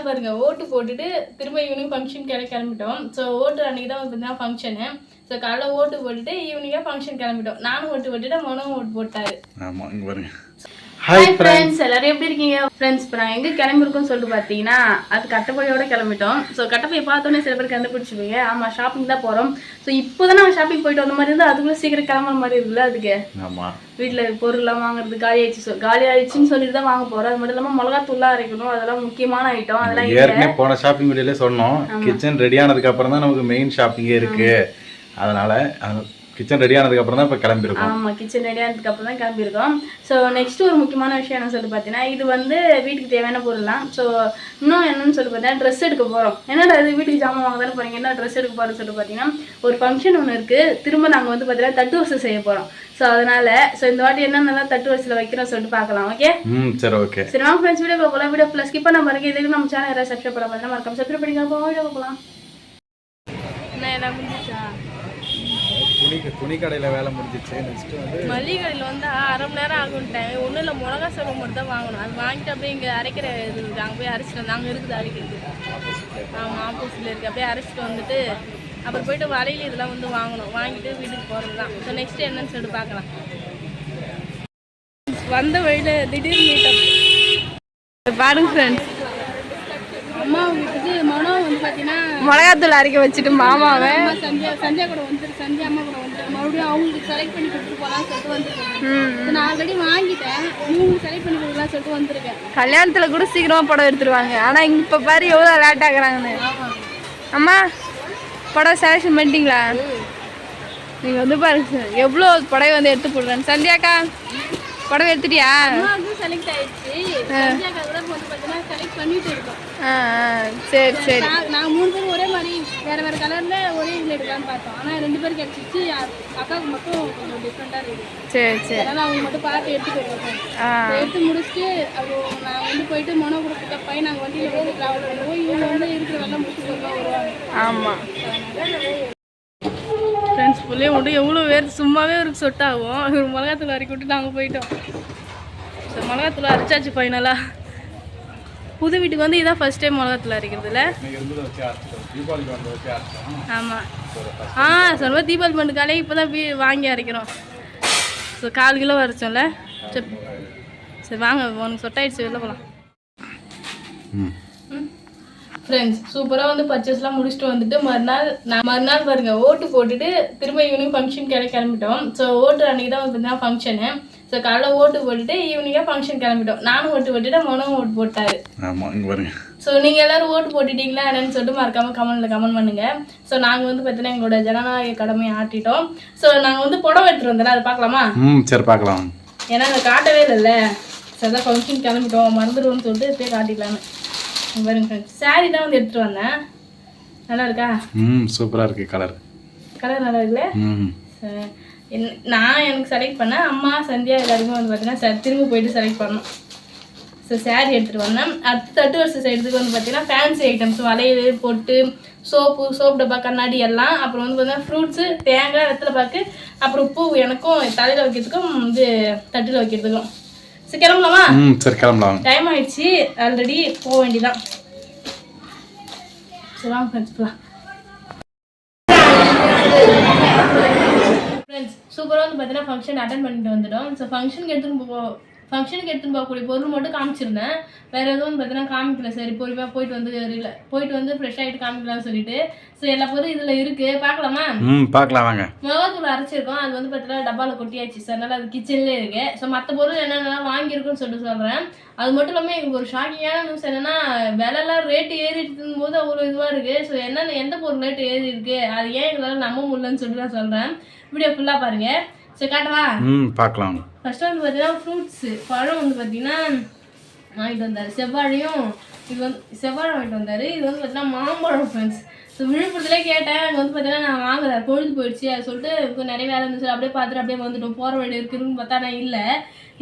நாள் பாருங்க ஓட்டு போட்டுட்டு திரும்ப ஈவினிங் ஃபங்க்ஷன் கிளம்பிட்டோம். ஸோ ஓட்டு அன்றைக்கி தான் பார்த்தீங்கன்னா ஃபங்க்ஷனு. ஸோ காலைல ஓட்டு போட்டுட்டு ஈவினிங்காக ஃபங்க்ஷன் கிளம்பிட்டோம். நானும் ஓட்டு போட்டுட்டு மனோவும் ஓட்டு போட்டாரு. ஆமாம் இங்கே பாருங்க. ஹாய் ஃப்ரெண்ட்ஸ், எல்லாரும் எப்படி இருக்கீங்க? ஃப்ரெண்ட்ஸ் இப்போ நாங்கள் எங்கே கிளம்பிருக்கோம்னு சொல்லிட்டு பார்த்தீங்கன்னா அது கட்டப்பையோட கிளம்பிட்டோம். ஸோ கட்டப்பையை பார்த்தோன்னே சில பேர் கண்டுபிடிச்சிருவீங்க. ஆமாம், ஷாப்பிங் தான் போகிறோம். ஸோ இப்போ தான் நாங்கள் ஷாப்பிங் போயிட்டு வந்த மாதிரி இருந்தால் அதுக்குள்ளே சீக்கிரம் கிளம்புற மாதிரி இருக்குல்ல. அதுக்கு ஆமாம், வீட்டில் பொருள்லாம் வாங்குறது காலி ஆயிடுச்சுன்னு சொல்லிட்டு தான் வாங்க போகிறோம். அது மட்டும் இல்லாமல் மிளகாத்தூள்லாம் அரைக்கணும், அதெல்லாம் முக்கியமான ஐட்டம். அதெல்லாம் ஏற்கனவே போன ஷாப்பிங் வீடியோலே சொன்னோம். கிச்சன் ரெடி ஆனதுக்கு அப்புறம் தான் நமக்கு மெயின் ஷாப்பிங்கே இருக்கு. அதனால கிச்சன் ரெடி ஆனதுக்கப்புறம் தான் இப்போ கிளம்பியிருக்கோம். ஆமாம், கிச்சன் ரெடி ஆனதுக்கப்புறம் தான் கிளம்பியிருக்கோம். ஸோ நெக்ஸ்ட் ஒரு முக்கியமான விஷயம் என்ன சொல்லி பார்த்தீங்கன்னா இது வந்து வீட்டுக்கு தேவையான பொருள்லாம். ஸோ இன்னும் என்னன்னு சொல்லி பார்த்தீங்கன்னா ட்ரெஸ் எடுக்க போகிறோம். என்னடா இது வீட்டுக்கு ஜாமான் வாங்க தானே போகிறீங்க, என்ன ட்ரெஸ் எடுக்க போகிறோம்னு சொல்லி பார்த்தீங்கன்னா ஒரு ஃபங்க்ஷன் ஒன்று இருக்குது. திரும்ப நாங்கள் வந்து பார்த்தீங்கன்னா தட்டு வரிசை செய்ய போகிறோம். ஸோ அதனால இந்த வாட்டி என்னென்னலாம் தட்டு வரிசையில் வைக்கிறோம் சொல்லிட்டு பார்க்கலாம். ஓகே, சரி ஓகே. சரி வாங்க ஃப்ரெண்ட்ஸ், வீடியோ போகலாம். வீடியோ ப்ளஸ் ஸ்கிப் பண்ண பாருங்க. இதுக்கு நம்ம சேனல் யாராவது சப்ஸ்கிரைப் பண்ண மாதிரி மறக்காம சப்ஸ்கிரைப் பண்ணிக்கலாம். வீடியோ போகலாம். என்ன எல்லாம் முடிஞ்சிச்சா? துணி கடையில் வேலை முடிஞ்சிச்சு. நெக்ஸ்ட்டு வந்து மல்லிகை கடையில் வந்து அரை மணி நேரம் ஆகுன்ட்டேன். ஒன்றும் இல்லை, மிளகா சோளம் மட்டும் தான் வாங்கணும். அது வாங்கிட்டு அப்படியே இங்கே அரைக்கிற இது இருக்குது, அங்கே போய் அரைச்சிட்டு வந்து அங்கே இருக்குது அரைக்கிறது. ஆமாம், ஆப்போசிட்டில் இருக்குது. அப்படியே அரைச்சிட்டு வந்துட்டு அப்புறம் போய்ட்டு வலையில் இதெல்லாம் வந்து வாங்கணும். வாங்கிட்டு வீட்டுக்கு போகிறது தான். ஸோ நெக்ஸ்ட்டு என்னன்னு சொல்லிட்டு பார்க்கலாம். வந்த வழியில் திடீர்னு மீட்டப் பாருங்க ஃப்ரெண்ட்ஸ். அம்மா வீட்டுக்கு மனோ வந்து பார்த்தீங்கன்னா மிளகாத்தூள் அரைக்க வச்சுட்டு மாமாவை சந்தியா கூட வந்துட்டு சந்தியா அம்மா கூட வந்துட்டு மறுபடியும் அவங்களுக்கு செலக்ட் பண்ணி கொடுத்துட்டு போகலான்னு சொல்லிட்டு வந்துருக்கேன். நான் ஆல்ரெடி வாங்கிட்டேன், இவங்களுக்கு செலக்ட் பண்ணி கொடுக்கலாம் சொல்லிட்டு வந்துருக்கேன். கல்யாணத்தில் கூட சீக்கிரமாக படம் எடுத்துருவாங்க. ஆனால் இங்கே இப்போ பாரு எவ்வளோ லேட் ஆகுறாங்கன்னு. அம்மா படம் செலக்ஷன் பண்ணிட்டீங்களா? நீங்கள் வந்து பாருங்க எவ்வளோ படம் வந்து எடுத்து போடுறேன். சந்தியாக்கா படம் எடுத்துட்டியா? செலக்ட் ஆயிடுச்சு. செலக்ட் பண்ணிட்டு இருக்கோம். சரி சரி. நாங்கள் 3 பேரும் ஒரே மாதிரி வேற வேற கலர்ல ஒரே இதில் எடுக்கலான்னு பார்த்தோம். ஆனால் 2 பேருக்கு கிடச்சிச்சு. அக்காவுக்கு மட்டும் கொஞ்சம் டிஃப்ரெண்டாக இருக்குது. சரி சரி. அதனால் அவங்க மட்டும் பார்த்து எடுத்துட்டு இருக்கோம். எடுத்து முடிச்சுட்டு அப்போ நாங்கள் வந்து போயிட்டு மொனோ கொடுத்துட்ட பையன் நாங்கள் வண்டியில் வந்து ட்ராவல் பண்ணுவோம். இவங்க வந்து இருக்கிற வெள்ளம் முடிச்சு சொல்லுவாங்க வருவாங்க. ஆமாம் ஃப்ரெண்ட்ஸ், பிள்ளைய மட்டும் எவ்வளோ வேறு சும்மாவே ஒரு சொட் ஆகும். ஒரு மிளகாத்தூள் அரைக்கி விட்டு நாங்கள் போயிட்டோம். ஸோ மிளகாத்தூள் அரைச்சாச்சு ஃபைனலாக. புது வீட்டுக்கு வந்து இதான் ஃபர்ஸ்ட் டைம் மிளகாத்தூள் அரைக்கிறது இல்லை. ஆமாம், சொல்லுவா தீபாவளி பண்டுக்காலே இப்போ தான் வாங்கி அரைக்கிறோம். So 4 kilo அரைச்சோம்ல. சரி வாங்க, உனக்கு சொட்டாயிடுச்சு, வெளில போகலாம். ஃப்ரெண்ட்ஸ், சூப்பராக வந்து பர்ச்சேஸ்லாம் முடிச்சுட்டு வந்துட்டு மறுநாள் பாருங்க ஓட்டு போட்டுட்டு திரும்ப ஈவினிங் ஃபங்க்ஷன் கிளம்பிட்டோம். ஸோ ஓட்டு அன்றைக்கி தான் பார்த்தீங்கன்னா ஃபங்க்ஷனு. ஸோ காலைல ஓட்டு போட்டுட்டு ஈவினிங்காக ஃபங்க்ஷன் கிளம்பிட்டோம். நானும் ஓட்டு போட்டுட்டு மனோவும் ஓட்டு போட்டாரு. ஆமாம் இங்கே பாருங்க. ஸோ நீங்கள் எல்லோரும் ஓட்டு போட்டுட்டீங்களா என்னன்னு சொல்லிட்டு மறக்காமல் கமெண்ட் பண்ணுங்கள். ஸோ நாங்கள் வந்து பார்த்தீங்கன்னா எங்களோட ஜனநாயக கடமையை ஆட்டிட்டோம். ஸோ நாங்கள் வந்து புடவை எடுத்துகிட்டு வந்தோம், அதை பார்க்கலாமா? சரி பார்க்கலாம். ஏன்னா அதை காட்டவே இல்லைல்ல. ஸோ அதான் ஃபங்க்ஷன் கிளம்பிட்டோம், மறந்துடுவோம்னு சொல்லிட்டு இப்போயே காட்டிக்கலான்னு பாருங்க ஃப்ரெண்ட்ஸ். சாரி தான் வந்து எடுத்துகிட்டு வந்தேன். நல்லா இருக்கா? சூப்பராக இருக்குது. கலர் நல்லா இருக்குல்ல? நான் எனக்கு செலக்ட் பண்ணேன். அம்மா சந்தியா எல்லாருமே வந்து பார்த்தீங்கன்னா திரும்ப போயிட்டு செலக்ட் பண்ணோம். ஸோ சாரி எடுத்துகிட்டு வந்தேன். அடுத்து தட்டு வரிசை சைடுக்கு வந்து பார்த்தீங்கன்னா ஃபேன்சி ஐட்டம்ஸ், வளையல், பொட்டு, சோப்பு டப்பா, கண்ணாடி எல்லாம். அப்புறம் வந்து பார்த்தீங்கன்னா ஃப்ரூட்ஸு, தேங்காய், வெத்தலை பாக்கு, அப்புறம் பூ எனக்கும் தலையில் வைக்கிறதுக்கும் இது தட்டில் வைக்கிறதுக்கும். சரி கிளம்பலாமா? சரி கிளம்பலாம். டைம் ஆயிடுச்சு ஆல்ரெடி, போக வேண்டியதான். சரி வாங்க ஃப்ரெண்ட்ஸ் போகலாம். ஃப்ரெண்ட்ஸ், சூப்பராக வந்து பார்த்தீங்கன்னா ஃபங்க்ஷன் அட்டன் பண்ணிட்டு வந்துட்டோம். ஸோ ஃபங்க்ஷனுக்கு எடுத்துன்னு போகக்கூடிய பொருள் மட்டும் காமிச்சிருந்தேன். வேறு எதுவும் பார்த்தீங்கன்னா காமிக்கல. சரி பொறுமையாக போயிட்டு வந்து ஃப்ரெஷ் ஆகிட்டு காமிக்கலாம்னு சொல்லிட்டு. ஸோ எல்லா பொருளும் இதில் இருக்குது, பார்க்கலாமா? பார்க்கலாம் வாங்க. மிளகாத்தூள் அரைச்சிருக்கோம், அது வந்து பார்த்தீங்கன்னா டப்பாவில் கொட்டியாச்சு. சார் அதனால் அது கிச்சன்லேயே இருக்குது. ஸோ மற்ற பொருள் என்னென்னலாம் வாங்கியிருக்குன்னு சொல்லிட்டு சொல்கிறேன். அது மட்டும் இல்லாமல் எங்களுக்கு ஒரு ஷாக்கிங்கான நியூஸ் என்னென்னா விலைலாம் ரேட்டு ஏறிட்டு போது அவ்வளோ இதுவாக இருக்குது. ஸோ எந்த பொருள் ரேட்டு ஏறி இருக்குது, அது ஏன் எங்களால் நம்ப முடியலன்னு சொல்லிட்டு நான் சொல்கிறேன். வீடியோ ஃபுல்லாக பாருங்கள். சரி காட்டவா? பார்க்கலாம். ஃபர்ஸ்ட் வந்து பார்த்தீங்கன்னா ஃப்ரூட்ஸு, பழம் வந்து பார்த்தீங்கன்னா வாங்கிட்டு வந்தார். செவ்வாழையும் இது வந்து செவ்வாழை வாங்கிட்டு வந்தார். இது வந்து பார்த்தீங்கன்னா மாம்பழம் ஃப்ரெண்ட்ஸ். ஸோ விழுப்புரத்துலேயே கேட்டேன். அங்கே வந்து பார்த்தீங்கன்னா நான் வாங்கலை, பொழுது போயிடுச்சு. அதை சொல்லிட்டு நிறைய வேலை இருந்துச்சு, அப்படியே பார்த்துட்டு அப்படியே வந்துட்டோம். போகிற வழி இருக்குதுன்னு பார்த்தா நான் இல்லை.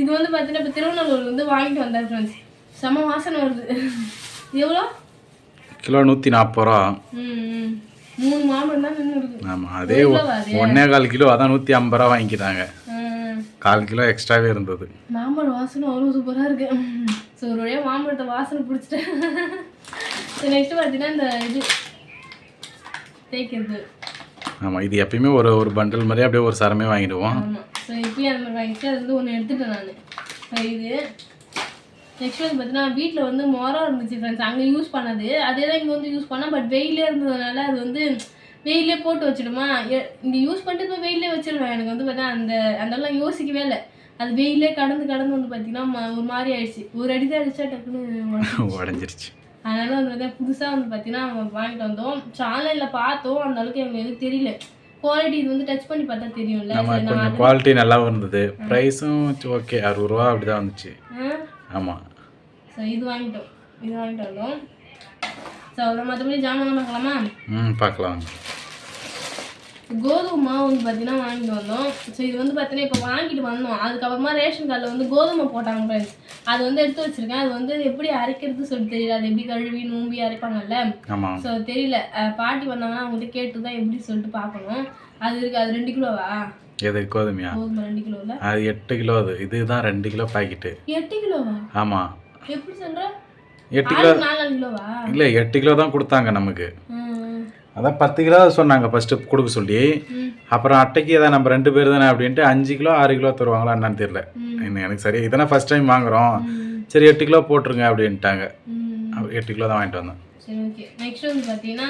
இது வந்து பார்த்தீங்கன்னா இப்போ திருவண்ணூர் வந்து வாங்கிட்டு வந்தார் ஃப்ரெண்ட்ஸ். செம்ம வாசனை வருது. எவ்வளோ கிலோ? 140 ரூபா. 3 மாம்பழம் தான் நின்று இருக்கு. ஆமாம், அதே 1.25 கிலோ, அதான் 150 ரூபா வாங்கிட்டாங்க. 1/4 கிலோ எக்ஸ்ட்ராவே இருந்தது. மாம்பழம் வாசனை அவ்வளோ சூப்பராக இருக்கு. ஸோ ஒரு வழியாக மாம்பழத்தை வாசனை பிடிச்சிட்டேன். நெக்ஸ்ட் பார்த்தீங்கன்னா இந்த இது தேய்க்கிறது. ஆமாம், இது எப்பயுமே ஒரு பண்டில் மாதிரி அப்படியே ஒரு சரமே வாங்கிடுவோம். ஆமாம். ஸோ இப்பயும் அந்த மாதிரி வாங்கிட்டு அது வந்து ஒன்று எடுத்துட்டேன் நான். ஸோ இது நெக்ஸ்ட் வந்து பார்த்தீங்கன்னா வீட்டில் வந்து மரம் இருந்துச்சு ஃப்ரெண்ட்ஸ், அங்கே யூஸ் பண்ணது அதே தான் இங்கே வந்து யூஸ் பண்ணேன். பட் வெயிலே இருந்ததுனால அது வந்து வெயிலே போட்டு வச்சிடுமா, இங்கே யூஸ் பண்ணிட்டு இப்போ வெயிலே வச்சிருவேன். எனக்கு வந்து பார்த்தீங்கன்னா அதெல்லாம் யோசிக்கவே இல்லை. அது வெயிலே கடந்து வந்து பார்த்தீங்கன்னா ஒரு மாதிரி ஆயிடுச்சு. ஒரு அடி தான் அடிச்சா டக்குன்னு உடஞ்சிருச்சு. அதனால வந்து புதுசாக வந்து பார்த்தீங்கன்னா வாங்கிட்டு வந்தோம். ஸோ ஆன்லைனில் பார்த்தோம், அந்த அளவுக்கு எங்களுக்கு தெரியல குவாலிட்டி. இது வந்து டச் பண்ணி பார்த்தா தெரியும்ல. கொஞ்சம் குவாலிட்டி நல்லாவும் இருந்தது, ப்ரைஸும் ஓகே 60 ரூபா அப்படி தான் வந்துச்சு. ஆமாம். ஸோ இது வாங்கிட்டு வந்தோம். ஸோ அவ்வளோ மற்றபடி ஜாமான் பார்க்கலாமா? பார்க்கலாம். கோதுமை மாவு வந்து பார்த்தீங்கன்னா வாங்கிட்டு வந்தோம். ஸோ இது வந்து பார்த்தீங்கன்னா இப்போ வாங்கிட்டு வந்தோம், அதுக்கப்புறமா ரேஷன் கார்டில் வந்து கோதுமை போட்டாங்க ஃப்ரெண்ட்ஸ். அது வந்து எடுத்து வச்சிருக்கேன். அது வந்து எப்படி அரைக்கிறது சொல்லிட்டு தெரியல. அது எப்படி கழுவி நூம்பி அரைப்பாங்கல்ல. ஸோ தெரியல. பாட்டி வந்தாங்கன்னா அவங்ககிட்ட கேட்டு தான் எப்படி சொல்லிட்டு பார்க்கணும். அது இருக்கு. அது 2 கிலோவா? எது கோதுமையா? கோதுமை 2 கிலோவில் அது 8 கிலோ. அது இதுதான் 2 கிலோ பாக்கெட்டு. 8 கிலோவா? ஆமாம். எப்படி சொல்ற? 8 கிலோ 4 கிலோவா? இல்லை 8 கிலோ தான் கொடுத்தாங்க நமக்கு. அதான் 10 கிலோ சொன்னாங்க ஃபஸ்ட்டு கொடுக்க சொல்லி. அப்புறம் அட்டைக்கு ஏதாவது நம்ம 2 பேர் தானே அப்படின்ட்டு 5 கிலோ 6 கிலோ தருவாங்களா என்னன்னு தெரியல. எனக்கு சரி இதானே ஃபர்ஸ்ட் டைம் வாங்குறோம், சரி 8 கிலோ போட்டுருங்க அப்படின்ட்டாங்க. 8 கிலோ தான் வாங்கிட்டு வந்தோம். சரி ஓகே. நெக்ஸ்ட் வந்து பார்த்தீங்கன்னா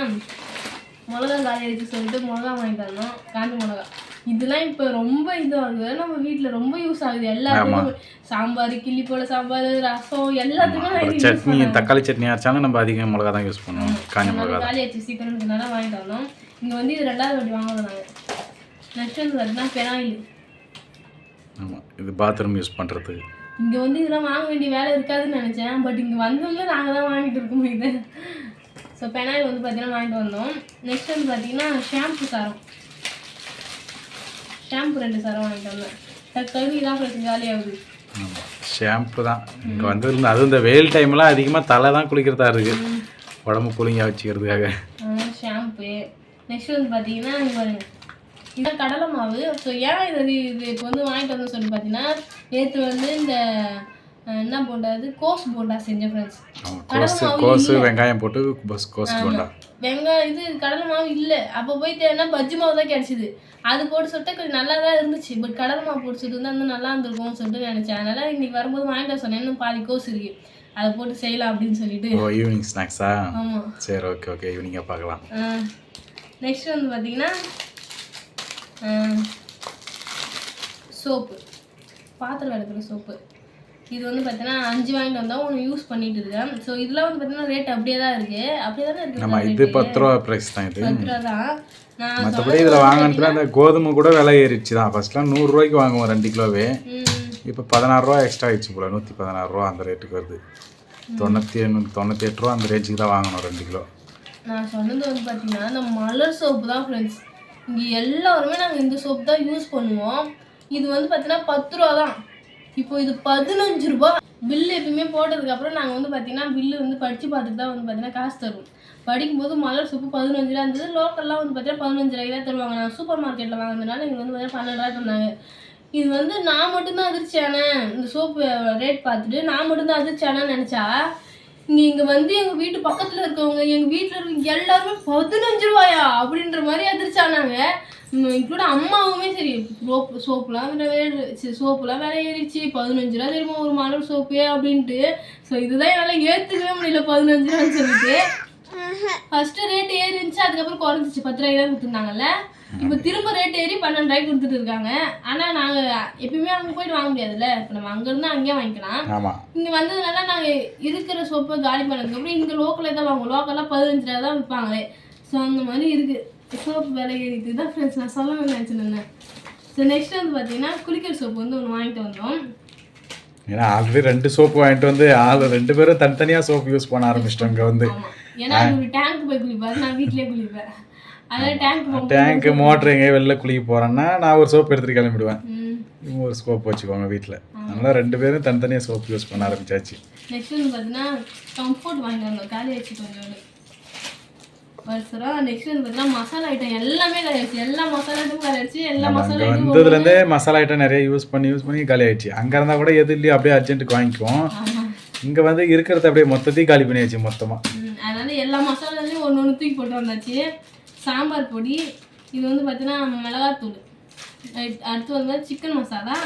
மிளகா காலி ஆயிடுச்சு சொல்லிட்டு மிளகா வாங்கிட்டு வந்தோம். காஞ்சி மிளகா இதெல்லாம் இப்போ ரொம்ப இதுவாகுது. நம்ம வீட்டில் ரொம்ப யூஸ் ஆகுது எல்லாத்துக்கும். சாம்பார், கிள்ளி போல சாம்பார், ரசம் எல்லாத்துக்கும் சட்னி, தக்காளி சட்னி அரைச்சாலும் நம்ம அதிகம் மிளகா தான் யூஸ் பண்ணுவோம். காஞ்சி மிளகா காலி ஆச்சு சீக்கிரம்னால வாங்கிட்டு வந்தோம். இங்கே வந்து இது 2வது வாட்டி வாங்குவோம் நாங்கள். நெக்ஸ்ட் வந்து பார்த்தீங்கன்னா பெனாயில். ஆமாம், இது பாத்ரூம் யூஸ் பண்ணுறதுக்கு. இங்கே வந்து இதெல்லாம் வாங்க வேண்டிய வேலை இருக்காதுன்னு நினச்சேன். பட் இங்கே வந்தோம்னா நாங்கள் தான் வாங்கிட்டு இருக்கோம் இது. ஸோ பெனாயில் வந்து பார்த்தீங்கன்னா வாங்கிட்டு வந்தோம். நெக்ஸ்ட் வந்து பார்த்தீங்கன்னா ஷாம்பு சாரம். ஷாம்பு 2 சாரம் வாங்கிட்டு வந்தேன். கழுவி தான் பிரச்சனை காலியாகுது. ஆமாம், ஷாம்பு தான் இங்கே வந்ததுலேருந்து. அதுவும் இந்த வெயில் டைம்லாம் அதிகமாக தலை தான் குளிக்கிறதா இருக்குது, உடம்பு கூலிங்காக வச்சுக்கிறதுக்காக. ஷாம்பு. நெக்ஸ்ட் வந்து பார்த்தீங்கன்னா இங்கே பாருங்க, இந்த கடலை மாவு. ஸோ ஏன் இது இப்போ வந்து வாங்கிட்டு வந்து சொல்லி பார்த்தீங்கன்னா நேற்று வந்து இந்த என்ன போண்டா, அது கோஸ் போண்டா செஞ்சேன் ஃப்ரெண்ட்ஸ். கோஸு வெங்காயம் போட்டு கோஸ் போண்டா. வெங்காயம் இது கடலை மாவு இல்லை. அப்போ போய் தேவைன்னா பஜ்ஜி மாவு தான் கிடச்சிது. அது போட்டு சொல்லிட்டு கொஞ்சம் நல்லா தான் இருந்துச்சு. பட் கடலை மாவு போட்டு சொல்லிட்டு இருந்தால் இன்னும் நல்லா இருந்திருக்கும்னு சொல்லிட்டு நினச்சேன். அதனால் இன்றைக்கி வரும்போது வாங்கிட்டு வர சொன்னேன். இன்னும் பாதி கோஸ் இருக்குது, அதை போட்டு செய்யலாம் அப்படின்னு சொல்லிட்டு. ஈவினிங் ஸ்நாக்ஸா? ஆமாம். சரி ஓகே ஈவினிங்காக பார்க்கலாம். நெக்ஸ்ட் வந்து பார்த்தீங்கன்னா சோப்பு, பாத்திரம் விளக்குற சோப்பு. இது வந்து பார்த்தீங்கன்னா 5 வாங்கிட்டு வந்தால் 1 யூஸ் பண்ணிட்டு இருக்கேன். ஸோ இதெல்லாம் வந்து பார்த்தீங்கன்னா ரேட் அப்படியே தான் இருக்குது. அப்படியே தானே இருக்குது. ஆமாம், இது 10 ரூபா ப்ரைஸ் தான். இது 10 ரூபா தான். நான் மற்றபடி இதில் வாங்கினதுல அந்த கோதுமை கூட விலை ஏறிடுச்சு தான். ஃபர்ஸ்ட்லாம் 100 ரூபாய்க்கு வாங்குவோம் 2 கிலோவே. இப்போ 16 ரூபா எக்ஸ்ட்ரா ஆயிடுச்சு போல. 116 ரூபா அந்த ரேட்டுக்கு வருது. 98 ரூபா அந்த ரேஞ்சுக்கு தான் வாங்கணும் 2 கிலோ. நான் சொன்னது வந்து பார்த்தீங்கன்னா இந்த மலர் சோப்பு தான் ஃப்ரெண்ட்ஸ். இங்கே எல்லாருமே நாங்கள் இந்த சோப்பு தான் யூஸ் பண்ணுவோம். இது வந்து பார்த்தீங்கன்னா 10 ரூபா தான். இப்போ இது 15 ரூபா. பில்லு எப்பயுமே போட்டதுக்கப்புறம் நாங்கள் வந்து பார்த்தீங்கன்னா பில்லு வந்து படித்து பார்த்துட்டு தான் வந்து பார்த்தீங்கன்னா காசு தருவோம். படிக்கும்போது மலர் சோப்பு 15 ரூபா இருந்தது. லோக்கல்லாம் வந்து பார்த்தீங்கன்னா 15 ரூபாய்க்கு தான் தருவாங்க. நான் சூப்பர் மார்க்கெட்டில் வாங்கினதுனால எங்களுக்கு வந்து பார்த்தீங்கன்னா 12 ரூபா தந்தாங்க. இது வந்து நான் மட்டும்தான் அதிர்ச்சியானே இந்த சோப்பு ரேட் பார்த்துட்டு நான் மட்டும்தான் அதிர்ச்சியானு நினச்சா, இங்கே வந்து எங்கள் வீட்டு பக்கத்தில் இருக்கவங்க, எங்கள் வீட்டில் இருக்க எல்லாருமே 15 ரூபாயா அப்படின்ற மாதிரி அதிர்ச்சானாங்க. இன்க்ளூட் அம்மாவுமே சரி. சோப்புலாம் சோப்புலாம் விலை ஏறிச்சு. 15 ரூபா தெரியுமா ஒரு மலர் சோப்பு அப்படின்ட்டு. ஸோ இதுதான் என்னால் ஏற்றுக்கவே முடியல 15 ரூபான்னு சொல்லிட்டு. ஃபர்ஸ்ட்டு ரேட் ஏறி இருந்துச்சு, அதுக்கப்புறம் குறைஞ்சிச்சு. 10 ரூபாய்க்கு தான் கொடுத்துருந்தாங்கல்ல. இப்போ திரும்ப ரேட் ஏறி 12 ரூபாய்க்கு கொடுத்துட்டு இருக்காங்க. ஆனால் நாங்கள் எப்பயுமே அங்கே போயிட்டு வாங்க முடியாதுல்ல. இப்போ நம்ம அங்கேருந்து அங்கேயே வாங்கிக்கலாம். இங்கே வந்ததுனால நாங்கள் இருக்கிற சோப்பை காலி பண்ணதுக்கப்புறம் இங்கே லோக்கலே தான் வாங்குவோம். லோக்கலாக 15 ரூபா தான் விற்பாங்களே. ஸோ அந்த மாதிரி இருக்குது. சோப்பு விலை ஏறிட்டு தான் ஃப்ரெண்ட்ஸ் நான் சொல்லணும்னு நினச்சிருந்தேன். ஸோ நெக்ஸ்ட் வந்து பார்த்தீங்கன்னா குளிக்கிற சோப்பு வந்து 1 வாங்கிட்டு வந்தோம். ஏன்னா ஆல்ரெடி 2 சோப்பு வாங்கிட்டு வந்து 2 பேரும் தனித்தனியாக சோப்பு யூஸ் பண்ண ஆரம்பிச்சிட்டோம் இங்கே வந்து. ஏன்னா ஒரு டேங்க் போய் குளிப்பாரு, நான் வீட்டிலே குளிப்பேன். அதாவது டேங்க் மோட்டர் எங்கே வெளில குளிக்க போகிறேன்னா நான் ஒரு சோப்பு எடுத்துகிட்டு கிளம்பிடுவேன். இவங்க ஒரு சோப்பு வச்சுக்கோங்க வீட்டில். அதனால் 2 பேரும் தனித்தனியாக சோப்பு யூஸ் பண்ண ஆரம்பிச்சாச்சு. நெக்ஸ்ட் வந்து பார்த்தீங்கன்னா கம்ஃபர்ட் வாங்கி வந்தோம். காலி ஆச்சு கொஞ்சம் வருஷம். நெக்ஸ்ட் வந்து பார்த்தீங்கன்னா மசாலா ஐட்டம் எல்லாமே காலி ஆயிடுச்சு. எல்லா மசாலா ஐட்டமும் காலி ஆயிடுச்சு. எல்லா மசாலா ஐட்டம் வந்ததுலேருந்தே மசாலா ஐட்டம் நிறைய யூஸ் பண்ணி காலி ஆயிடுச்சு. அங்கே இருந்தால் கூட எது இல்லையோ அப்படியே அர்ஜென்ட்டுக்கு வாங்கிக்குவோம். இங்கே வந்து இருக்கிறத அப்படியே மொத்தத்தையும் காலி பண்ணியாச்சு மொத்தமாக. அதனால எல்லா மசாலாலையும் ஒன்று ஒன்று தூக்கி போட்டு வந்தாச்சு. சாம்பார் பொடி, இது வந்து பார்த்தீங்கன்னா மிளகாத்தூள், அடுத்து வந்து சிக்கன் மசாலா,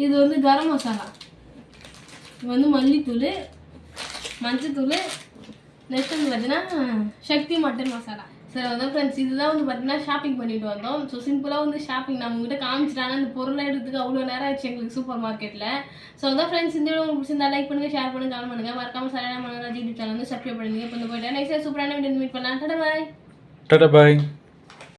இது வந்து கரம் மசாலா, இது வந்து மல்லித்தூள், மஞ்சத்தூள், நெக்ஸ்ட் வந்து பார்த்தீங்கன்னா சக்தி மட்டன் மசாலா. சரி அதான் ஃப்ரெண்ட்ஸ், இதுதான் வந்து பார்த்தீங்கன்னா ஷாப்பிங் பண்ணிட்டு வந்தோம். ஸோ சிம்பிளாக வந்து ஷாப்பிங் நம்ம உங்ககிட்ட காமிச்சிட்டாங்க. இந்த பொருளை எடுத்துக்கு அவ்வளோ நேரம் ஆயிடுச்சு எங்களுக்கு சூப்பர் மார்க்கெட்டில். ஸோ அதான் ஃப்ரெண்ட்ஸ், இந்த வீடியோ உங்களுக்கு பிடிச்சிருந்தா லைக் பண்ணுங்கள், ஷேர் பண்ணுங்கள், கமெண்ட் பண்ணுங்கள். மறக்காம சரியான மனராஜ் யூடியூப் சேனல் வந்து சப்ஸ்கிரைப் பண்ணுங்க. இப்போ வந்து போயிட்டேன் நெக்ஸ்ட் சூப்பரான வீடியோ மீட் பண்ணலாம். டாடா பாய். டாடா பாய்.